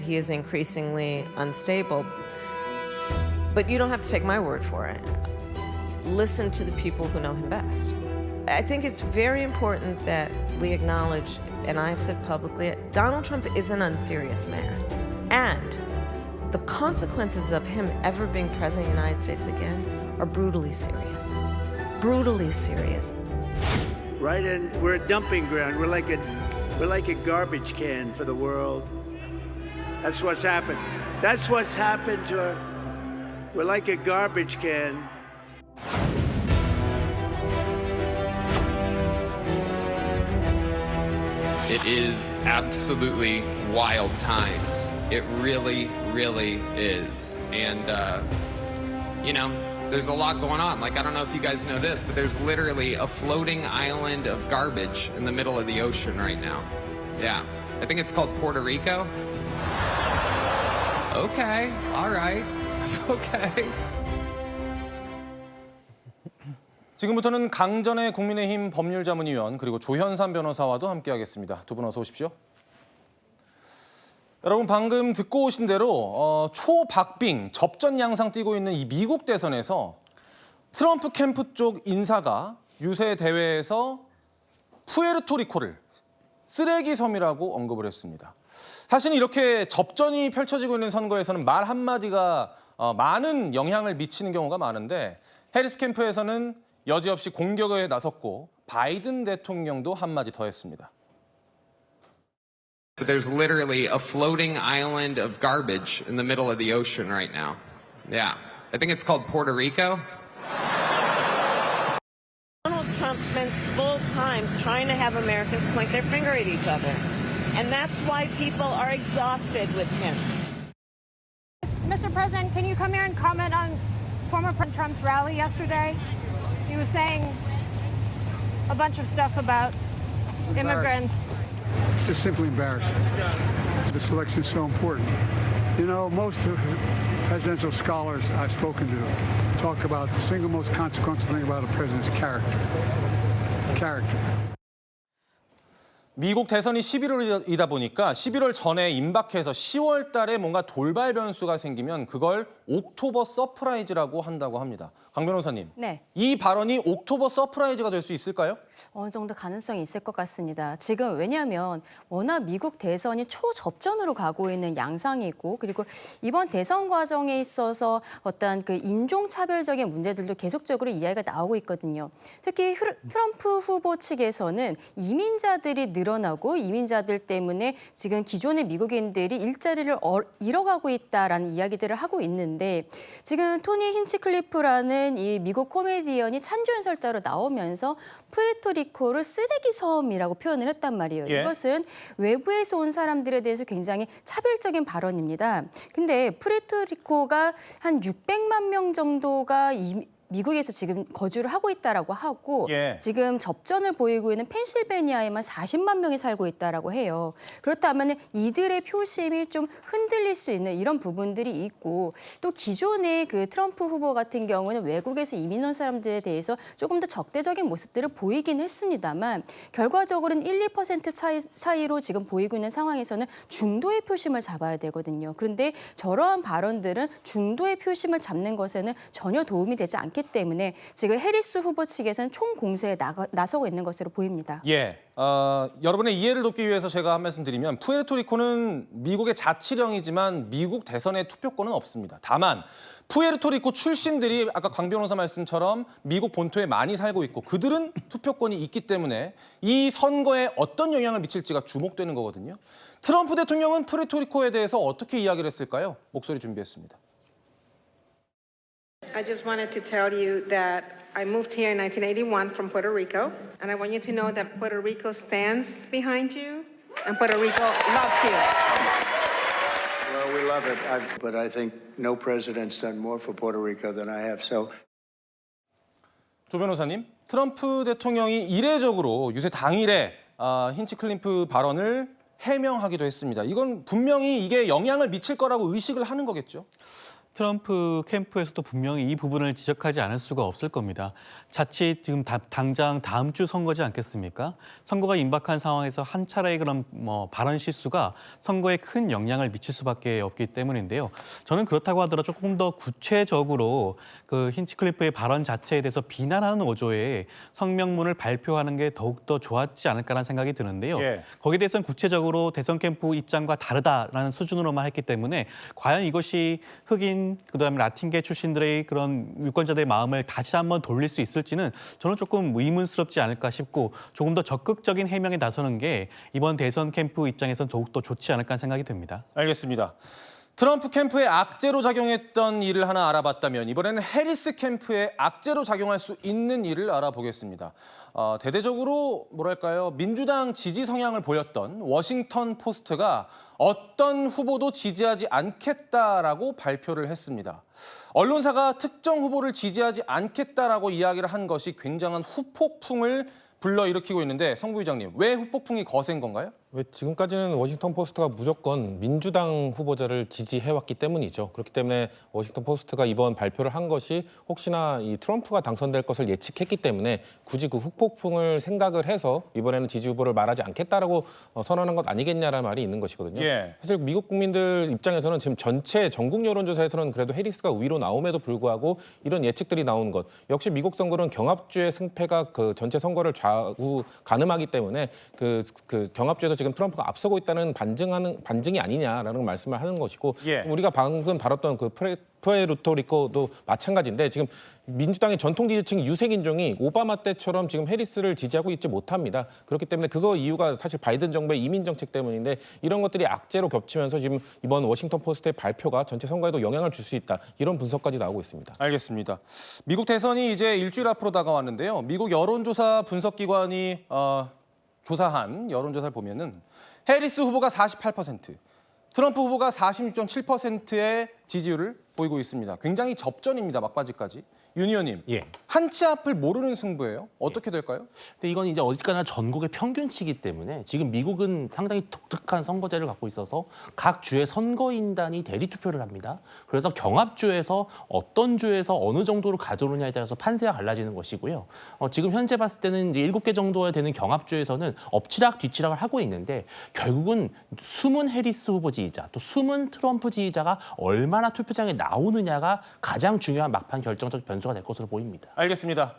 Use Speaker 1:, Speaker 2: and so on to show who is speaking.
Speaker 1: he is increasingly unstable. But you don't have to take my word for it. Listen to the people who know him best. I think it's very important that we acknowledge, and I've said publicly, Donald Trump is an unserious man. And the consequences of him ever being president of the United States again are brutally serious. Brutally serious.
Speaker 2: Right, and we're a dumping ground. We're like a garbage can for the world. That's what's happened. That's what's happened to we're like a garbage can.
Speaker 3: It is absolutely wild times. It really, really is. And, you know, there's a lot going on. Like, I don't know if you guys know this, but there's literally a floating island of garbage in the middle of the ocean right now. Yeah. I think it's called Puerto Rico. Okay. All right. Okay.
Speaker 4: 지금부터는 강전의 국민의힘 법률자문위원 그리고 조현삼 변호사와도 함께하겠습니다. 두 분 어서 오십시오. 여러분 방금 듣고 오신 대로 초박빙 접전 양상 띄고 있는 이 미국 대선에서 트럼프 캠프 쪽 인사가 유세 대회에서 푸에르토리코를 쓰레기 섬이라고 언급을 했습니다. 사실은 이렇게 접전이 펼쳐지고 있는 선거에서는 말 한마디가 많은 영향을 미치는 경우가 많은데 해리스 캠프에서는 여지없이 공격에 나섰고 바이든 대통령도 한마디 더 했습니다.
Speaker 3: There's literally a floating island of garbage in the middle of the ocean right now. Yeah. I think it's called Puerto Rico.
Speaker 1: Donald Trump spends full time trying to have Americans point their finger at each other. And that's why people are exhausted with him.
Speaker 5: Mr. President, can you come here and comment on former President Trump's rally yesterday? He was saying a bunch of stuff about immigrants.
Speaker 6: It's simply embarrassing. This election is so important. You know, most of the presidential scholars I've spoken to talk about the single most consequential thing about a president's character. Character.
Speaker 4: 미국 대선이 11월이다 보니까 11월 전에 임박해서 10월 달에 뭔가 돌발 변수가 생기면 그걸 옥토버 서프라이즈라고 한다고 합니다. 강 변호사님,
Speaker 7: 네.
Speaker 4: 이 발언이 옥토버 서프라이즈가 될 수 있을까요?
Speaker 7: 어느 정도 가능성이 있을 것 같습니다. 지금 왜냐하면 워낙 미국 대선이 초접전으로 가고 있는 양상이고 그리고 이번 대선 과정에 있어서 어떤 그 인종차별적인 문제들도 계속적으로 이야기가 나오고 있거든요. 특히 트럼프 후보 측에서는 이민자들이 늘어나고 이민자들 때문에 지금 기존의 미국인들이 일자리를 잃어가고 있다라는 이야기들을 하고 있는데 지금 토니 힌치클리프라는 이 미국 코미디언이 찬조 연설자로 나오면서 푸에르토리코를 쓰레기 섬이라고 표현을 했단 말이에요.
Speaker 4: 예.
Speaker 7: 이것은 외부에서 온 사람들에 대해서 굉장히 차별적인 발언입니다. 근데 푸에르토리코가 한 600만 명 정도가 미국에서 지금 거주를 하고 있다라고 하고
Speaker 4: 예.
Speaker 7: 지금 접전을 보이고 있는 펜실베니아에만 40만 명이 살고 있다라고 해요. 그렇다면 이들의 표심이 좀 흔들릴 수 있는 이런 부분들이 있고 또 기존의 그 트럼프 후보 같은 경우는 외국에서 이민 온 사람들에 대해서 조금 더 적대적인 모습들을 보이긴 했습니다만 결과적으로는 1, 2% 차이로 지금 보이고 있는 상황에서는 중도의 표심을 잡아야 되거든요. 그런데 저러한 발언들은 중도의 표심을 잡는 것에는 전혀 도움이 되지 않기 때문에 지금 해리스 후보 측에서는 총공세에 나서고 있는 것으로 보입니다.
Speaker 4: 예, 여러분의 이해를 돕기 위해서 제가 한 말씀 드리면 푸에르토리코는 미국의 자치령이지만 미국 대선에 투표권은 없습니다. 다만 푸에르토리코 출신들이 아까 강 변호사 말씀처럼 미국 본토에 많이 살고 있고 그들은 투표권이 있기 때문에 이 선거에 어떤 영향을 미칠지가 주목되는 거거든요. 트럼프 대통령은 푸에르토리코에 대해서 어떻게 이야기를 했을까요? 목소리 준비했습니다.
Speaker 8: I just wanted to tell you that I moved here in 1981 from Puerto Rico, and I want you to know that Puerto Rico stands behind you, and Puerto Rico loves you.
Speaker 2: Well, we love it, but I think no president's done more for Puerto Rico than I have. So,
Speaker 4: 조 변호사님, 트럼프 대통령이 이례적으로 유세 당일에 힌치클리프 발언을 해명하기도 했습니다. 이건 분명히 이게 영향을 미칠 거라고 의식을 하는 거겠죠?
Speaker 9: 트럼프 캠프에서도 분명히 이 부분을 지적하지 않을 수가 없을 겁니다. 자칫 지금 당장 다음 주 선거지 않겠습니까? 선거가 임박한 상황에서 한 차례의 그런 발언 실수가 선거에 큰 영향을 미칠 수밖에 없기 때문인데요. 저는 그렇다고 하더라도 조금 더 구체적으로 그 힌치클리프의 발언 자체에 대해서 비난하는 어조의 성명문을 발표하는 게 더욱더 좋았지 않을까라는 생각이 드는데요.
Speaker 4: 예.
Speaker 9: 거기에 대해서는 구체적으로 대선 캠프 입장과 다르다라는 수준으로만 했기 때문에 과연 이것이 흑인 그다음에 라틴계 출신들의 그런 유권자들의 마음을 다시 한번 돌릴 수 있을지는 저는 조금 의문스럽지 않을까 싶고 조금 더 적극적인 해명에 나서는 게 이번 대선 캠프 입장에서는 더욱더 좋지 않을까 하는 생각이 듭니다.
Speaker 4: 알겠습니다. 트럼프 캠프에 악재로 작용했던 일을 하나 알아봤다면 이번에는 해리스 캠프에 악재로 작용할 수 있는 일을 알아보겠습니다. 대대적으로 뭐랄까요, 민주당 지지 성향을 보였던 워싱턴 포스트가 어떤 후보도 지지하지 않겠다라고 발표를 했습니다. 언론사가 특정 후보를 지지하지 않겠다라고 이야기를 한 것이 굉장한 후폭풍을 불러일으키고 있는데 성 부의장님, 왜 후폭풍이 거센 건가요?
Speaker 10: 왜 지금까지는 워싱턴 포스트가 무조건 민주당 후보자를 지지해왔기 때문이죠. 그렇기 때문에 워싱턴 포스트가 이번 발표를 한 것이 혹시나 이 트럼프가 당선될 것을 예측했기 때문에 굳이 그 후폭풍을 생각을 해서 이번에는 지지 후보를 말하지 않겠다라고 선언한 것 아니겠냐라는 말이 있는 것이거든요.
Speaker 4: 예.
Speaker 10: 사실 미국 국민들 입장에서는 지금 전체 전국 여론조사에서는 그래도 해리스가 위로 나옴에도 불구하고 이런 예측들이 나온 것, 역시 미국 선거는 경합주의 승패가 그 전체 선거를 좌우 가늠하기 때문에 그 경합주에서 지금 트럼프가 앞서고 있다는 반증이 아니냐라는 말씀을 하는 것이고,
Speaker 4: 예.
Speaker 10: 우리가 방금 다뤘던 그 푸에르토리코도 마찬가지인데 지금 민주당의 전통 지지층 유색인종이 오바마 때처럼 지금 해리스를 지지하고 있지 못합니다. 그렇기 때문에 그거 이유가 사실 바이든 정부의 이민 정책 때문인데 이런 것들이 악재로 겹치면서 지금 이번 워싱턴 포스트의 발표가 전체 선거에도 영향을 줄 수 있다, 이런 분석까지 나오고 있습니다.
Speaker 4: 알겠습니다. 미국 대선이 이제 일주일 앞으로 다가왔는데요. 미국 여론조사 분석기관이 조사한 여론조사를 보면은 해리스 후보가 48%, 트럼프 후보가 46.7%의 지지율을 보이고 있습니다. 굉장히 접전입니다, 막바지까지. 윤 의원님,
Speaker 11: 예.
Speaker 4: 한 치 앞을 모르는 승부예요. 어떻게 될까요?
Speaker 11: 근데 이건 이제 어디까지나 전국의 평균치이기 때문에 지금 미국은 상당히 독특한 선거제를 갖고 있어서 각 주의 선거인단이 대리 투표를 합니다. 그래서 경합주에서 어떤 주에서 어느 정도로 가져오느냐에 따라서 판세가 갈라지는 것이고요. 지금 현재 봤을 때는 이제 7개 정도 되는 경합주에서는 엎치락 뒤치락을 하고 있는데 결국은 숨은 해리스 후보 지지자 또 숨은 트럼프 지지자가 얼마나 투표장에 나오느냐가 가장 중요한 막판 결정적 변수가 될 것으로 보입니다.
Speaker 4: 알겠습니다.